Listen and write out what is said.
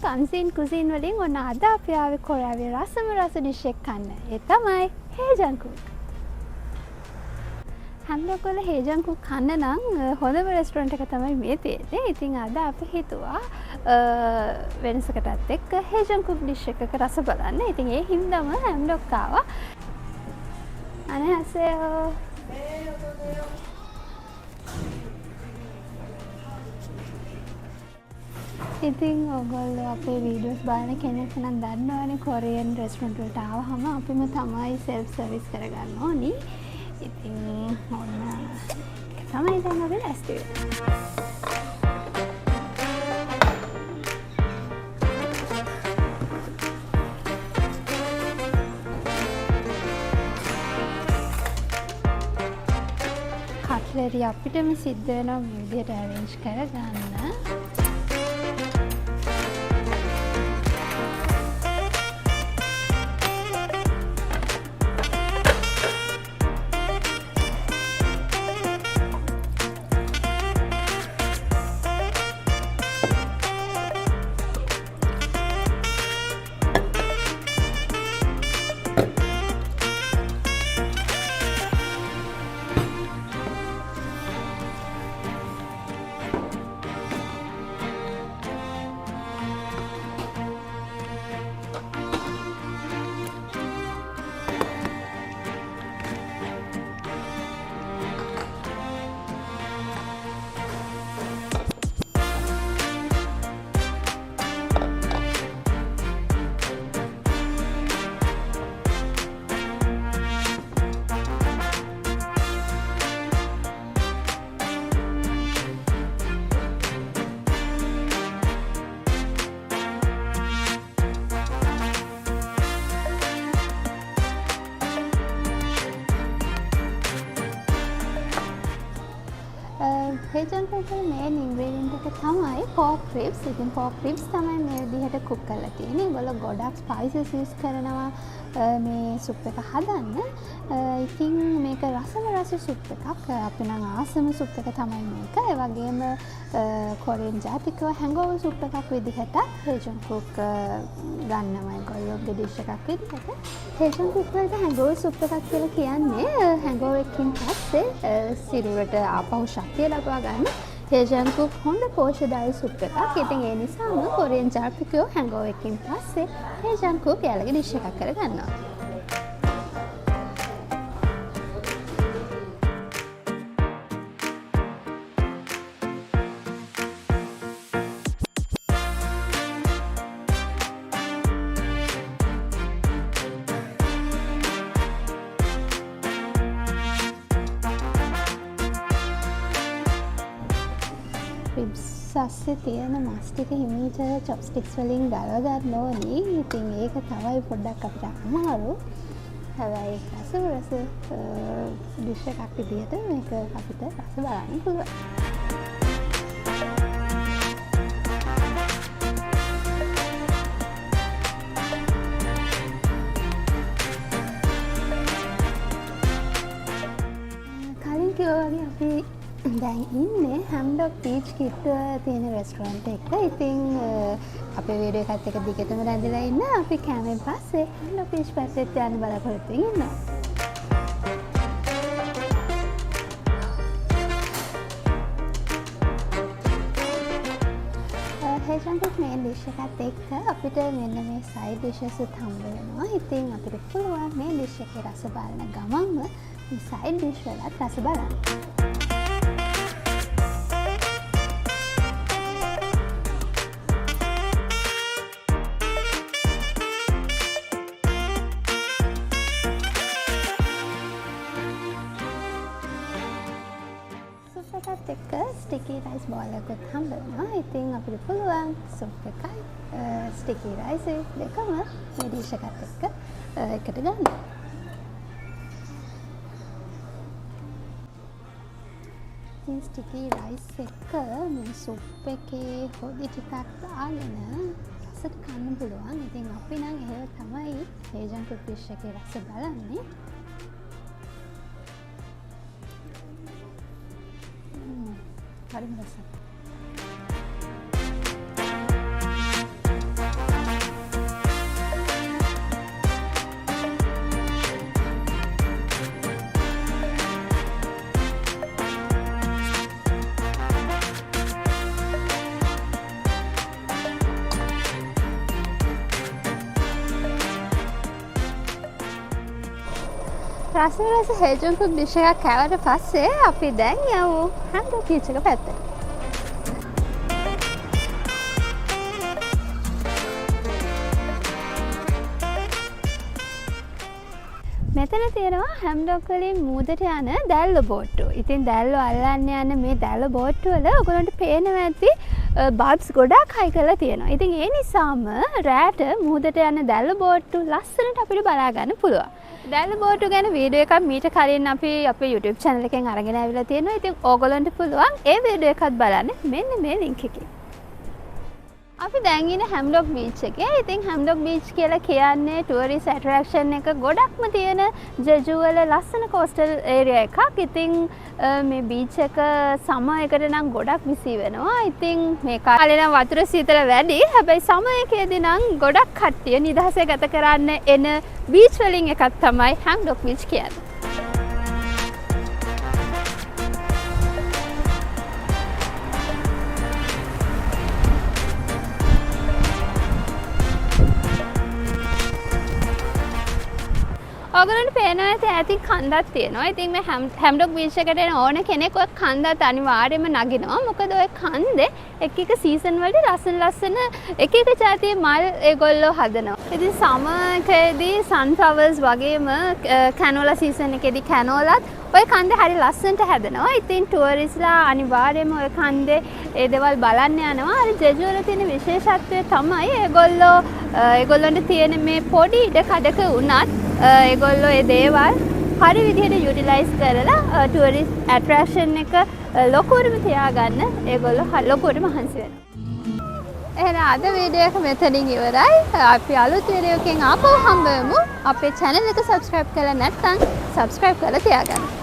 අන්සීන් කුසින් වලින් ඔන්න අද අපි ආවේ කොරියාවේ රසම රස ඩිෂ් එක කන්න. ඒ තමයි හෙජන්කුක්. හැන්ගොක් වල හෙජන්කුක් කන්න නම් හොඳම රෙස්ටොරන්ට් එක තමයි මේ තියෙන්නේ. ඉතින් අද අපි හිතුවා වෙනසකටත් එක්ක හෙජන්කුක් ඩිෂ් එකක රස බලන්න. ඉතින් ඒ හින්දාම හැන්ගොක් ආවා. 안녕하세요. ඉතින් ඔයගොල්ලෝ අපේ වීඩියෝස් බලන කෙනෙක් නම් දන්නවනේ කොරියන් රෙස්ටොරන්ට් වලට ආවම අපිම තමයි සෙල්ෆ් සර්විස් කරගන්න ඕනි. ඉතින් ඔන්න තමයි දැන් අපි ලෑස්ති වෙන්නේ. කට්ලරි අපිටම සිද්ධ වෙනවා මේ විදිහට arrange කරගන්න. හෙජන්කුක් වල මේන් ඉන්ග්‍රීඩියන්ට් එක තමයි pork ribs. ඉතින් pork ribs තමයි මේ විදිහට කුක් කරලා තියෙන්නේ. ඒගොල්ලෝ ගොඩක් ස්පයිසස් යූස් කරනවා මේ සුප් එක හදන්න. ඉතින් මේක රසම රස සුප් එකක්. අපි නම් ආසම සුප් එක තමයි මේක. ඒ වගේම කොරියන් ජාතිකව hangover soup එකක් විදිහට හෙජන්කුක් ගන්නවා ඒගොල්ලෝගේ ඩිෂ් එකක් විදිහට. හෙජන්කුක් වලට hangover soup එකක් කියලා කියන්නේ hangover එකකින් පස්සේ සිරුරට ආපහු ශක්තිය ලබා ගන්න හෙජන්කුක් හොඳ පෝෂ්‍යදායී සුප් එකක්. ඉතින් ඒ නිසාම කොරියන් ජාතිකයෝ hangover එකකින් පස්සේ හෙජන්කුක් යාළගේ ඩිෂ් එකක් කරගන්නවා. ribs අස්සේ තියෙන මස් ටික හිමීට chopsticks වලින් ගලව ගන්න ඕනි. ඉතින් ඒක තමයි පොඩ්ඩක් අපිට අමාරු. හැබැයි රස ඩිෂ් එකක් විදිහට මේක අපිට රස බලන්න පුළුවන්. කලින් කිව්වා වගේ අපි දැන් ඉන්නේ හැම්ඩොක් බීච් කිට්ටුව තියෙන රෙස්ටොරන්ට් එක. ඉතින් අපේ වීඩියෝ එකත් එක දිගටම රැඳිලා ඉන්න අපි කැමෙන් පස්සේ හැම්ඩොක් බීච් පැත්තට යන්න බලාපොරොත්තු වෙනවා. හෙජන්කුක් මේන් ඩිෂ් එකත් එක්ක අපිට මෙන්න මේ සයිඩ් ඩිෂස් උත් හම්බ වෙනවා. ඉතින් අපිට පුළුවන් මේ ඩිෂ් එකේ රස බලන ගමන්ම මේ සයිඩ් ඩිෂ් වලත් රස බලන්න. එකත් එක්ක ස්ටිකි රයිස් බෝල් එකක් හම්බ වෙනවා. ඉතින් අපිට පුළුවන් සුප් එකයි ස්ටිකි රයිස් දෙකම මේ ඩිෂ් එකත් එක්ක එකට ගන්න. ඉතින් ස්ටිකි රයිස් එක මේ සුප් එකේ හොදි ටිකක් දාගෙන රසට කන්න පුළුවන්. ඉතින් අපි නම් එහෙම තමයි හෙජන්කුක් ඩිෂ් එකේ රස බලන්නේ. හරිම රසයි. රස හේජන්කුක් ඩිෂ් එකක් කෑවට පස්සේ අපි දැන් යමු හැන්ගොක් බීච් එක පැත්තට. මෙතන තියෙනවා හැම්ඩොක් වලින් මූදට යන දැල්ල බෝට්ටුව. ඉතින් දැල්ලෝ අල්ලන්න යන මේ දැල්ල බෝට්ටුව වල ඔයගොල්ලන්ට පේනවා ඇති බබ්ස් ගොඩක් හයි කරලා තියෙනවා. ඉතින් ඒ නිසාම රැට මූදට යන දැල්ල බෝට්ටු ලස්සනට අපිට බලා ගන්න පුළුවන්. දැල්ල බෝට්ටු ගැන වීඩියෝ එකක් මීට කලින් අපි අපේ YouTube channel එකෙන් අරගෙන ආවිලා තියෙනවා. ඉතින් ඕගොල්ලන්ට පුළුවන් ඒ වීඩියෝ එකත් බලන්න මෙන්න මේ link එකේ. අපි දැන් ඉන්නේ හැම්ඩොක් බීච් එකේ. ඉතින් හැම්ඩොක් බීච් කියලා කියන්නේ ටුවරිස්ට් ඇට්‍රැක්ෂන් එක ගොඩක්ම තියෙන ජෙජු වල ලස්සන කෝස්ටල් ඒරියා එකක්. ඉතින් මේ බීච් එක සමර් එකට නම් ගොඩක් බිසි වෙනවා. ඉතින් මේ කාලේ නම් වතුර සීතල වැඩි. හැබැයි සමර් එකේදී නම් ගොඩක් කට්ටිය නිදහසේ ගත කරන්න එන බීච් වලින් එකක් තමයි හැම්ඩොක් බීච් කියන්නේ. ඔයගොල්ලන්ට පේනවා ඇති ඈතින් කන්දක් තියෙනවා. ඉතින් මේ හැම්ඩොක් බීච් එකට එන ඕන කෙනෙක් ඔය කන්දත් අනිවාර්යයෙන්ම නගිනවා. මොකද ඔය කන්දේ එක එක සීසන් වලදී ලස්සන එක જાතියේ මල් ඒගොල්ලෝ හදනවා. ඉතින් සමර් එකේදී සන්ෆ්ලවර්ස් වගේම කැනෝලා සීසන් එකේදී කැනෝලාත් ඔය කන්දේ හරි ලස්සනට හැදෙනවා. ඉතින් ටුවරිස්ට්ලා අනිවාර්යයෙන්ම ඔය කන්දේ ඒ දේවල් බලන්න යනවා. අර ජෙජු වල තියෙන විශේෂත්වය තමයි ඒගොල්ලන්ට තියෙන මේ පොඩි ඉඩ කඩක වුණත් ඒගොල්ලෝ ඒ දේවල් හරි විදිහට යුටිලයිස් කරලා ටුවරිස්ට් ඇට්‍රැක්ෂන් එක ලොකුවටම තියාගන්න ඒගොල්ලෝ ලොකුවට මහන්සි වෙනවා. එහෙනම් අද වීඩියෝ එක මෙතනින් ඉවරයි. අපි අලුත් වීඩියෝ එකකින් ආපහු හම්බ වෙමු. අපේ channel එක subscribe කරලා නැත්නම් subscribe කරලා තියාගන්න.